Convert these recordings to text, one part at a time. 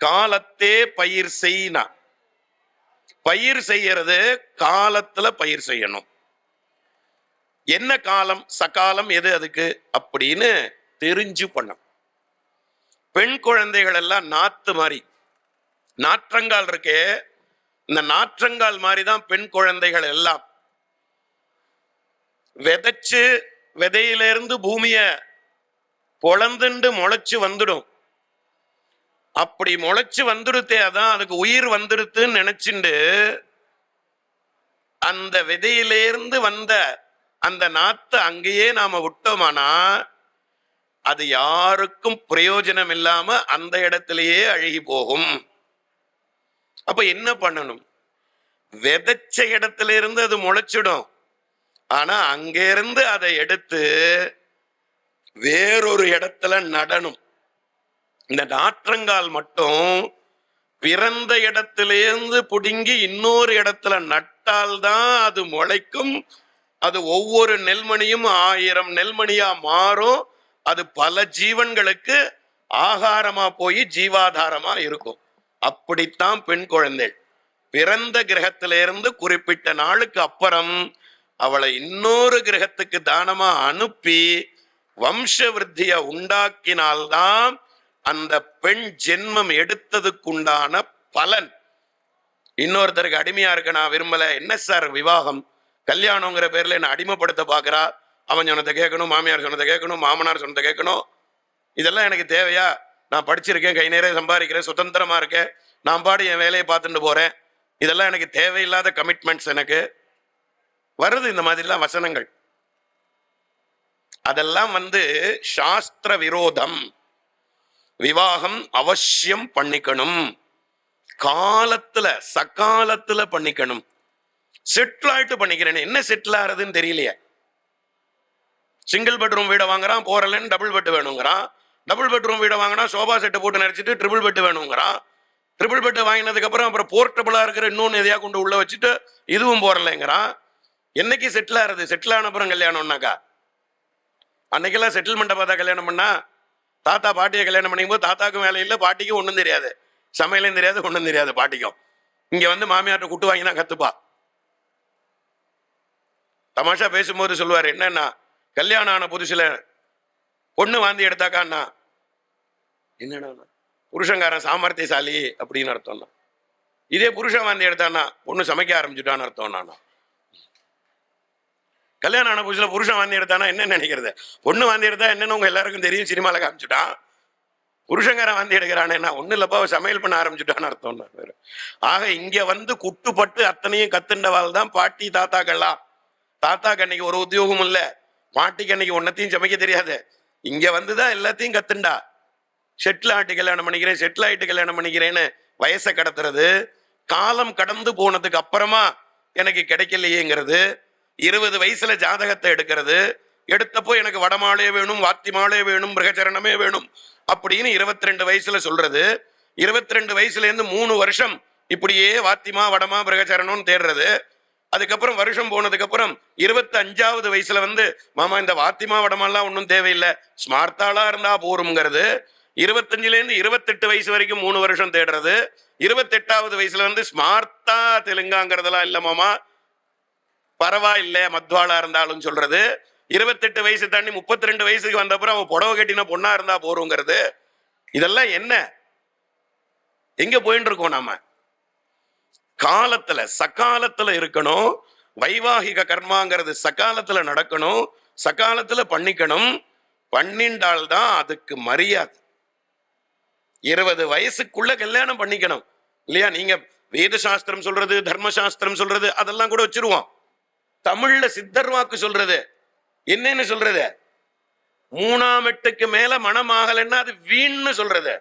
காலத்தே பயிர் செய்யினா, பயிர் செய்யறது காலத்துல பயிர் செய்யணும். என்ன காலம், சகாலம் எது அதுக்கு அப்படின்னு தெரிஞ்சு பண்ணணும். பெண் குழந்தைகள் எல்லாம் நாத்து மாதிரி, நாற்றங்கால் இருக்கே, இந்த நாற்றங்கால் மாதிரிதான் பெண் குழந்தைகள் எல்லாம். விதைச்சு விதையிலிருந்து பூமிய பொழந்துண்டு முளைச்சு வந்துடும். அப்படி முளைச்சு வந்துடுத்தே, அதான் அதுக்கு உயிர் வந்துடுத்துன்னு நினைச்சுண்டு அந்த விதையிலிருந்து வந்த அந்த நாத்தை அங்கேயே நாம விட்டோமானா அது யாருக்கும் பிரயோஜனம் இல்லாம அந்த இடத்திலேயே அழுகி போகும். அப்ப என்ன பண்ணணும்? விதைச்ச இடத்துல இருந்து அது முளைச்சிடும். ஆனா அங்கிருந்து அதை எடுத்து வேறொரு இடத்துல நடணும். இந்த நாற்றங்கால் மட்டும் பிறந்த இடத்திலிருந்து புடுங்கி இன்னொரு இடத்துல நட்டால்தான் அது முளைக்கும். அது ஒவ்வொரு நெல்மணியும் 1000 நெல்மணியா மாறும். அது பல ஜீவன்களுக்கு ஆகாரமா போய் ஜீவாதாரமா இருக்கும். அப்படித்தான் பெண் குழந்தை பிறந்த கிரகத்திலிருந்து குறிப்பிட்ட நாளுக்கு அப்புறம் அவளை இன்னொரு கிரகத்துக்கு தானமா அனுப்பி வம்ச விருத்திய உண்டாக்கினால்தான் அந்த பெண் ஜென்மம் எடுத்ததுக்குண்டான பலன். இன்னொருத்தருக்கு அடிமையா இருக்க நான் விரும்பல, என்ன சார் விவாகம் கல்யாணங்கிற பேர்ல என்ன அடிமைப்படுத்த பாக்குறா, அவன் சொன்னதை கேட்கணும், மாமியார் சொன்னதை கேட்கணும், மாமனார் சொன்னதை கேட்கணும், இதெல்லாம் எனக்கு தேவையா? நான் படிச்சிருக்கேன், கை நிறைய சம்பாதிக்கிறேன், சுதந்திரமா இருக்கேன், நான் பாடி என் வேலையை பார்த்துட்டு போறேன், இதெல்லாம் எனக்கு தேவையில்லாத கமிட்மெண்ட்ஸ் எனக்கு வருது. இந்த மாதிரிலாம் வசனங்கள் அதெல்லாம் சாஸ்திர விரோதம். விவாகம் அவசியம் பண்ணிக்கணும், காலத்துல சகாலத்துல பண்ணிக்கணும். செட்டில் ஆயிட்டு பண்ணிக்கிறேன், என்ன செட்டில் ஆறதுன்னு தெரியலையே. சிங்கிள் பெட்ரூம் வீடை வாங்குறான், போறலன்னு டபுள் பெட் வேணுங்கிறான். டபுள் பெட்ரூம் வீடை வாங்கினா சோபா செட்டை போட்டு நினைச்சிட்டு ட்ரிபிள் பெட் வேணுங்கிறான். ட்ரிபிள் பெட் வாங்கினதுக்கு அப்புறம் போர்ட்டபிளா இருக்கிற இன்னொன்னு எதையா கொண்டு உள்ள வச்சுட்டு இதுவும் போறலைங்கிறான். என்னைக்கு செட்டில் ஆறது? செட்டில் ஆன அப்புறம் கல்யாணம்னாக்கா, அன்னைக்கெல்லாம் செட்டில்மெண்ட்டை பார்த்தா கல்யாணம் பண்ணா, தாத்தா பாட்டியை கல்யாணம் பண்ணிக்கும்போது தாத்தாக்கும் வேலை இல்லை, பாட்டிக்கும் ஒன்றும் தெரியாது, சமையலையும் தெரியாது, ஒன்றும் தெரியாது பாட்டிக்கும். இங்க மாமியார்ட்ட குட்டு வாங்கி தான் கத்துப்பா. தமாஷா பேசும்போது சொல்லுவார், என்னன்னா கல்யாணம் ஆன புதுசுல பொண்ணு வாந்தி எடுத்தாக்கான்னா என்னன்னா புருஷங்காரன் சாமர்த்தியசாலி அப்படின்னு அர்த்தம்னா, இதே புருஷன் வாந்தி எடுத்தான்னா பொண்ணு சமைக்க ஆரம்பிச்சுட்டான்னு அர்த்தம். நானா கல்யாணம் ஆன புதுசுல புருஷன் வாந்தி எடுத்தானா என்ன நினைக்கிறது? பொண்ணு வாந்தி எடுத்தா என்னன்னு உங்க எல்லாருக்கும் தெரியும், சினிமால காமிச்சுட்டான். புருஷங்காரன் வாந்தி எடுக்கிறானேன்னா ஒண்ணு இல்லப்பா சமையல் பண்ண ஆரம்பிச்சுட்டான்னு அர்த்தம். ஆக இங்க குட்டுப்பட்டு அத்தனையும் கத்துண்டவாள் தான் பாட்டி தாத்தாக்கள்லாம். தாத்தாக்கு அன்னைக்கு ஒரு உத்தியோகம் இல்லை, பாட்டிக்கு அன்னைக்கு ஒன்னத்தையும் சமைக்க தெரியாது. இங்க வந்துதான் எல்லாத்தையும் கத்துண்டா. செட்டில் ஆட்டு கல்யாணம் பண்ணிக்கிறேன், செட்டில் ஆயிட்டு கல்யாணம் பண்ணிக்கிறேன்னு வயசை கடத்துறது, காலம் கடந்து போனதுக்கு அப்புறமா எனக்கு கிடைக்கலையேங்கிறது, 20 வயசுல ஜாதகத்தை எடுக்கிறது, எடுத்தப்போ எனக்கு வடமாலே வேணும், வாத்திமாலே வேணும், மிருகச்சரணமே வேணும் அப்படின்னு 22 வயசுல சொல்றது. 22 வயசுல இருந்து 3 வருஷம் இப்படியே வாத்திமா வடமா மிருகச்சரணம்னு தேடுறது. அதுக்கப்புறம் வருஷம் போனதுக்கு அப்புறம் 25வது வயசுல மாமா இந்த வாத்திமா வடமெல்லாம் ஒன்றும் தேவையில்லை, ஸ்மார்த்தாளா இருந்தா போருங்கிறது. 25ல இருந்து 28 வயசு வரைக்கும் 3 வருஷம் தேடுறது. 28வது வயசுல ஸ்மார்த்தா தெலுங்காங்கிறதெல்லாம் இல்ல மாமா, பரவாயில்ல மத்வாளா இருந்தாலும் சொல்றது. 28 வயசு தாண்டி 32 வயசுக்கு வந்த அப்புறம் அவன் புடவை கட்டின பொண்ணா இருந்தா போருங்கிறது. இதெல்லாம் என்ன, எங்க போயிட்டு இருக்கோம் நாம? காலத்துல சகாலத்துல இருக்கணும். வைவாகிக கர்மாங்கிறது சகாலத்துல நடக்கணும், சகாலத்துல பண்ணிக்கணும். பண்ணிண்டால்தான் அதுக்கு மரியாதை. 20 வயசுக்குள்ள கல்யாணம் பண்ணிக்கணும் இல்லையா? நீங்க வேத சாஸ்திரம் சொல்றது, தர்மசாஸ்திரம் சொல்றது அதெல்லாம் கூட வச்சிருவோம். தமிழ்ல சித்தர் வாக்கு சொல்றது என்னன்னு சொல்றது? 3ஆம் எட்டுக்கு மேல மனம் ஆகலைன்னா அது வீண்னு சொல்றது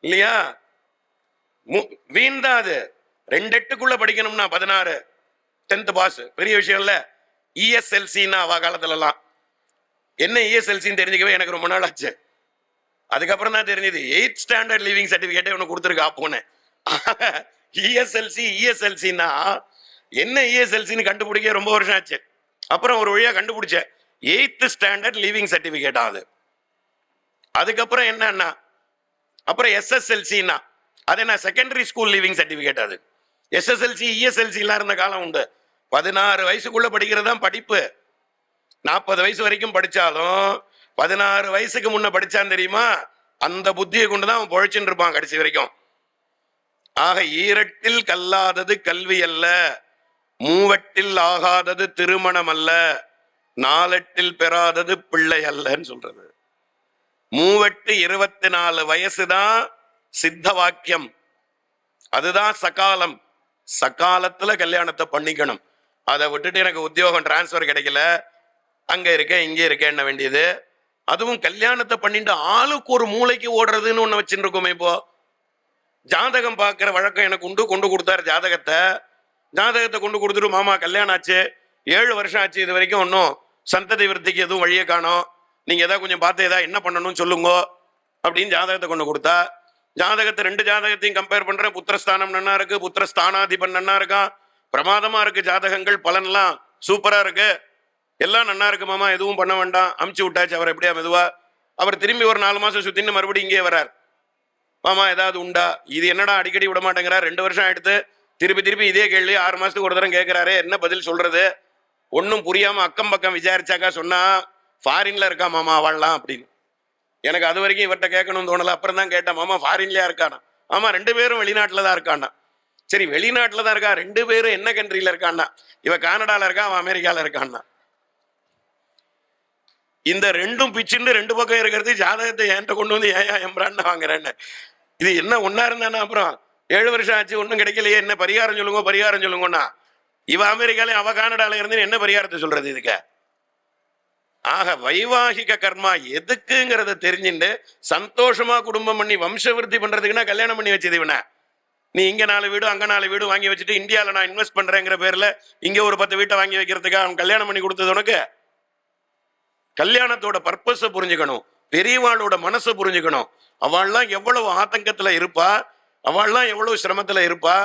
இல்லையா? வீண் தான் அது. 2 எட்டுக்குள்ள படிக்கணும்னா 16 10th பாஸ் பெரிய விஷயம் இல்ல. இஎஸ்எல்சின்னா அவ காலத்துல எல்லாம் என்ன இஎஸ்எல்சின்னு தெரிஞ்சுக்கவே எனக்கு ரொம்ப நாள் ஆச்சு. அதுக்கப்புறம் தான் தெரிஞ்சது 8th ஸ்டாண்டர்ட் லிவிங் சர்டிபிகேட்டே உனக்கு கொடுத்துருக்கா போன. இஎஸ்எல்சின்னா என்ன இஎஸ்எல்சின்னு கண்டுபிடிக்க ரொம்ப வருஷம் ஆச்சு. அப்புறம் ஒரு வழியா கண்டுபிடிச்சேன், 8th ஸ்டாண்டர்ட் லிவிங் சர்டிபிகேட் ஆகுது. அதுக்கப்புறம் என்னன்னா அப்புறம் எஸ்எஸ்எல்சின்னா அது என்ன, செகண்டரி ஸ்கூல் லீவிங் சர்டிபிகேட். அது எஸ்எஸ்எல்சி இஎஸ்எல்சி எல்லாம் இருந்த காலம் உண்டு. 16 வயசுக்குள்ள படிக்கிறது தான் படிப்பு. 40 வயசு வரைக்கும் படிச்சாலும் 16 வயசுக்கு முன்ன படிச்சான் தெரியுமா, அந்த புத்தியை கொண்டுதான் அவன் பொழைச்சுட்டு இருப்பான் கடைசி வரைக்கும். ஆக ஈரட்டில் கல்லாதது கல்வி அல்ல, மூவட்டில் ஆகாதது திருமணம் அல்ல, நாலெட்டில் பெறாதது பிள்ளை அல்லன்னு சொல்றது. மூவெட்டு 24 வயசுதான் சித்த வாக்கியம், அதுதான் சகாலம். சகாலத்துல கல்யாணத்தை பண்ணிக்கணும். அதை விட்டுட்டு எனக்கு உத்தியோகம் டிரான்ஸ்பர் கிடைக்கல, அங்க இருக்க இங்கே இருக்க என்ன வேண்டியது. அதுவும் கல்யாணத்தை பண்ணிட்டு ஆளுக்கு ஒரு மூளைக்கு ஓடுறதுன்னு ஒண்ணு வச்சுட்டு இருக்கோமே. இப்போ ஜாதகம் பார்க்கிற வழக்கம் எனக்கு உண்டு. கொண்டு கொடுத்தாரு ஜாதகத்தை கொண்டு கொடுத்துட்டு, மாமா கல்யாணம் ஆச்சு, 7 வருஷம் ஆச்சு, இது வரைக்கும் ஒன்றும் சந்ததி விருத்திக்கு எதுவும் வழியை காணோம், நீங்க ஏதாவது கொஞ்சம் பார்த்து ஏதாவது என்ன பண்ணணும்னு சொல்லுங்க அப்படின்னு ஜாதகத்தை கொண்டு கொடுத்தா, ஜாதகத்தை 2 ஜாதகத்தையும் கம்பேர் பண்றேன். புத்திரஸ்தானம் நன்னா இருக்கு, புத்திரஸ்தானாதிபன் நன்னா இருக்கான், பிரமாதமா இருக்கு ஜாதகங்கள், பலன்லாம் சூப்பரா இருக்கு, எல்லாம் நன்னா இருக்கு மாமா, எதுவும் பண்ண வேண்டாம், அமுச்சு விட்டாச்சு அவர் எப்படியா மெதுவா. அவர் திரும்பி ஒரு 4 மாசம் சுத்தின்னு மறுபடியும் இங்கே வர்றார். மாமா ஏதாவது உண்டா, இது என்னடா அடிக்கடி விட மாட்டேங்கிறார், 2 வருஷம் எடுத்து திருப்பி இதே கேள்வி 6 மாசத்துக்கு ஒரு தரம் கேட்கிறாரு, என்ன பதில் சொல்றது. ஒன்னும் புரியாம அக்கம் பக்கம் விசாரிச்சாக்கா சொன்னா ஃபாரின்ல இருக்கா மாமா வாழலாம் அப்படின்னு. எனக்கு அது வரைக்கும் இவர்கிட்ட கேட்கணும்னு தோணல. அப்புறம் தான் கேட்டேன், மாமா ஃபாரின்லயா இருக்கானா. ஆமா 2 பேரும் வெளிநாட்டுல தான் இருக்கானா. சரி வெளிநாட்டுல தான் இருக்கா, 2 பேரும் என்ன கண்ட்ரில இருக்கான்னா, இவ கனடால இருக்கா, அவன் அமெரிக்கால இருக்கான்னா. இந்த 2ம் பிச்சுன்னு 2 பக்கம் இருக்கிறது ஜாதகத்தை என்கிட்ட கொண்டு வந்து ஏன் எம்பிரான்னு வாங்குறேன்னு. இது என்ன ஒன்னா இருந்தானா, அப்புறம் 7 வருஷம் ஆச்சு ஒன்றும் கிடைக்கலையே, என்ன பரிகாரம் சொல்லுங்கன்னா, இவ அமெரிக்கால அவ கனடால இருந்து என்ன பரிகாரத்தை சொல்றது இதுக்கு. ஆக வைவாகிக கர்மா எதுக்குங்கிறத தெரிஞ்சுட்டு சந்தோஷமா குடும்பம் பண்ணி வம்ச விருத்தி பண்றதுக்குன்னா கல்யாணம் பண்ணி வச்சது இவன. நீ இங்க 4 வீடு அங்க 4 வீடு வாங்கி வச்சுட்டு இந்தியாவில நான் இன்வெஸ்ட் பண்றேங்கிற பேர்ல இங்க ஒரு 10 வீட்டை வாங்கி வைக்கிறதுக்கு அவன் கல்யாணம் பண்ணி கொடுத்தது உனக்கு. கல்யாணத்தோட பர்பஸை புரிஞ்சுக்கணும், பெரியவாளோட மனசை புரிஞ்சுக்கணும். அவள்லாம் எவ்வளவு ஆத்தங்கத்துல இருப்பா, அவள்லாம் எவ்வளவு சிரமத்துல இருப்பா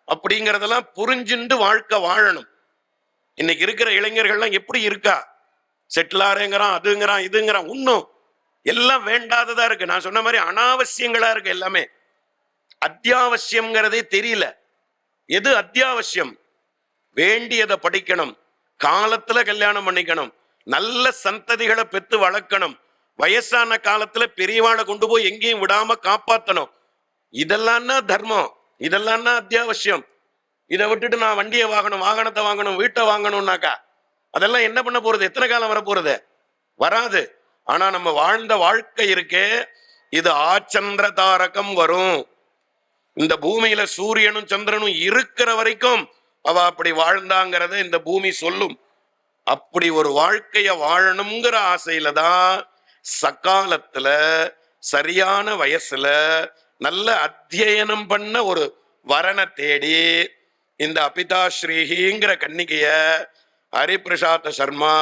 அப்படிங்கறதெல்லாம் புரிஞ்சுண்டு வாழ்க்கை வாழணும். இன்னைக்கு இருக்கிற இளைஞர்கள்லாம் எப்படி இருக்கா, செட்டில் ஆறேங்கிறான், அதுங்கிறான் இதுங்கிறான், இன்னும் எல்லாம் வேண்டாததா இருக்கு. நான் சொன்ன மாதிரி அனாவசியங்களா இருக்கு எல்லாமே. அத்தியாவசியம்ங்கிறதே தெரியல. எது அத்தியாவசியம்? வேண்டியதை படிக்கணும், காலத்துல கல்யாணம் பண்ணிக்கணும், நல்ல சந்ததிகளை பெற்று வளர்க்கணும், வயசான காலத்துல பெரியவாளை கொண்டு போய் எங்கேயும் விடாம காப்பாற்றணும். இதெல்லாம் தான் தர்மம், இதெல்லாம் தான் அத்தியாவசியம். இதை விட்டுட்டு நான் வண்டியை வாங்கணும், வாகனத்தை வாங்கணும், வீட்டை வாங்கணும்னாக்கா அதெல்லாம் என்ன பண்ண போறது, எத்தனை காலம் வர போறது, வராது. ஆனா நம்ம வாழ்ந்த வாழ்க்கை இருக்கே, இது ஆச்சந்திர தாரகம் வரும். இந்த பூமியில சூரியனும் சந்திரனும் இருக்கிற வரைக்கும் அவ அப்படி வாழ்ந்தாங்கிறத இந்த பூமி சொல்லும். அப்படி ஒரு வாழ்க்கைய வாழணுங்கிற ஆசையில தான் சக்காலத்துல சரியான வயசுல நல்ல அத்தியனம் பண்ண ஒரு வரனை தேடி இந்த அபிதாஸ்ரீங்கிற கன்னிகைய ஹரிபிரசாத் சர்மா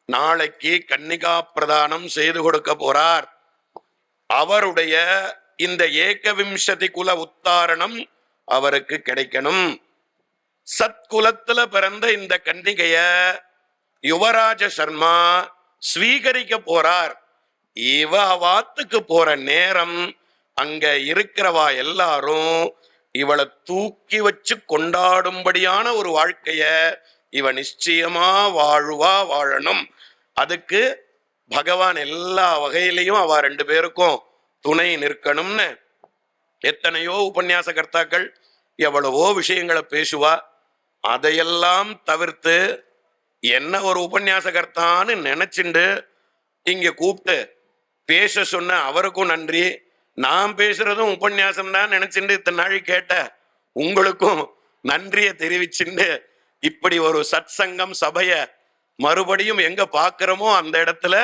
நாளைக்கு கன்னிகா பிரதானம் செய்து கொடுக்க போறார். அவருடைய இந்த ஏகவிம்சதி குல உத்தாரணம் அவருக்கு கிடைக்கணும். சத்குலத்துல பிறந்த இந்த கன்னிகைய யுவராஜ சர்மா ஸ்வீகரிக்க போறார். இவ வாத்துக்கு போற நேரம் அங்க இருக்கிறவா எல்லாரும் இவளை தூக்கி வச்சு கொண்டாடும்படியான ஒரு வாழ்க்கைய இவ நிச்சயமா வாழணும். அதுக்கு பகவான் எல்லா வகையிலையும் அவ 2 பேருக்கும் துணை நிற்கணும்னு எத்தனையோ உபன்யாச கர்த்தாக்கள் எவ்வளவோ விஷயங்களை பேசுவா. அதையெல்லாம் தவிர்த்து என்ன ஒரு உபன்யாச கர்த்தான்னு நினைச்சுண்டு இங்க கூப்பிட்டு பேச சொன்ன அவருக்கும் நன்றி. நான் பேசுறதும் உபன்யாசம் தான் நினைச்சுட்டு இத்தனை நாள் கேட்ட உங்களுக்கும் நன்றியை தெரிவிச்சுண்டு இப்படி ஒரு சத் சங்கம் சபைய மறுபடியும் எங்க பாக்குறோமோ அந்த இடத்துல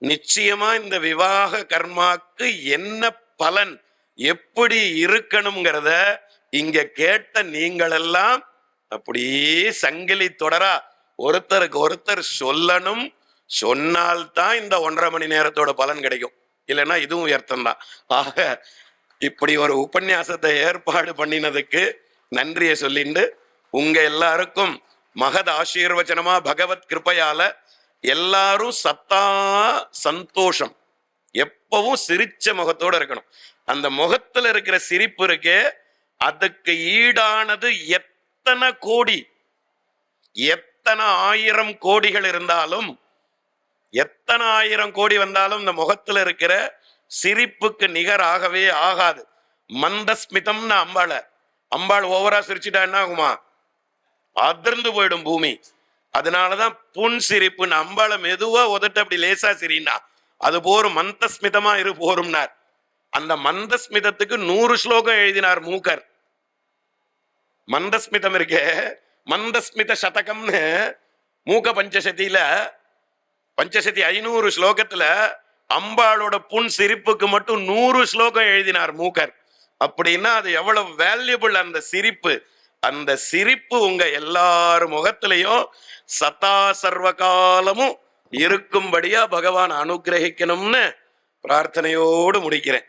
நிச்சயமா இந்த விவாக கர்மாக்கு என்ன பலன் எப்படி இருக்கணுங்கிறத இங்க கேட்ட நீங்களெல்லாம் அப்படியே சங்கிலி தொடரா ஒருத்தருக்கு ஒருத்தர் சொல்லணும். சொன்னால்தான் இந்த 1.5 மணி நேரத்தோட பலன் கிடைக்கும், இல்லைன்னா இதுவும் உயர்த்தம் தான். ஆக இப்படி ஒரு உபன்யாசத்தை ஏற்பாடு பண்ணினதுக்கு நன்றியை சொல்லிண்டு உங்க எல்லாருக்கும் மகத் ஆசீர்வச்சனமா பகவத் கிருபையால எல்லாரும் சத்தா சந்தோஷம் எப்பவும் சிரிச்ச முகத்தோட இருக்கணும். அந்த முகத்துல இருக்கிற சிரிப்பு இருக்கு, அதுக்கு ஈடானது எத்தனை கோடி, எத்தனை ஆயிரம் கோடிகள் இருந்தாலும், எத்தனை ஆயிரம் கோடி வந்தாலும் இந்த முகத்துல இருக்கிற சிரிப்புக்கு நிகர் ஆகவே ஆகாது. மந்தஸ்மிதம்னு அம்பாள் ஓவரா சிரிச்சுட்டா என்ன ஆகுமா? அதிர்ந்து போயிடும் பூமி. அதனாலதான் புன் சிரிப்புன்னு அம்பாளை மெதுவா உதட்டு அப்படி லேசா சிரினா அது போரும், மந்தஸ்மிதமா இரு போரும்னார். அந்த மந்தஸ்மிதத்துக்கு 100 ஸ்லோகம் எழுதினார் மூக்கர். மந்தஸ்மிதம் இருக்கே, மந்தஸ்மித சதகம்னு மூக்க பஞ்சசதியில, பஞ்சசதி 500 ஸ்லோகத்துல அம்பாளோட புன் சிரிப்புக்கு மட்டும் 100 ஸ்லோகம் எழுதினார் மூக்கர். அப்படின்னா அது எவ்வளவு வேல்யூபிள் அந்த சிரிப்பு. அந்த சிரிப்பு உங்க எல்லார் முகத்திலையும் சதா சர்வகாலமும் இருக்கும்படியா பகவான் அனுகிரகிக்கணும்னு பிரார்த்தனையோடு முடிக்கிறேன்.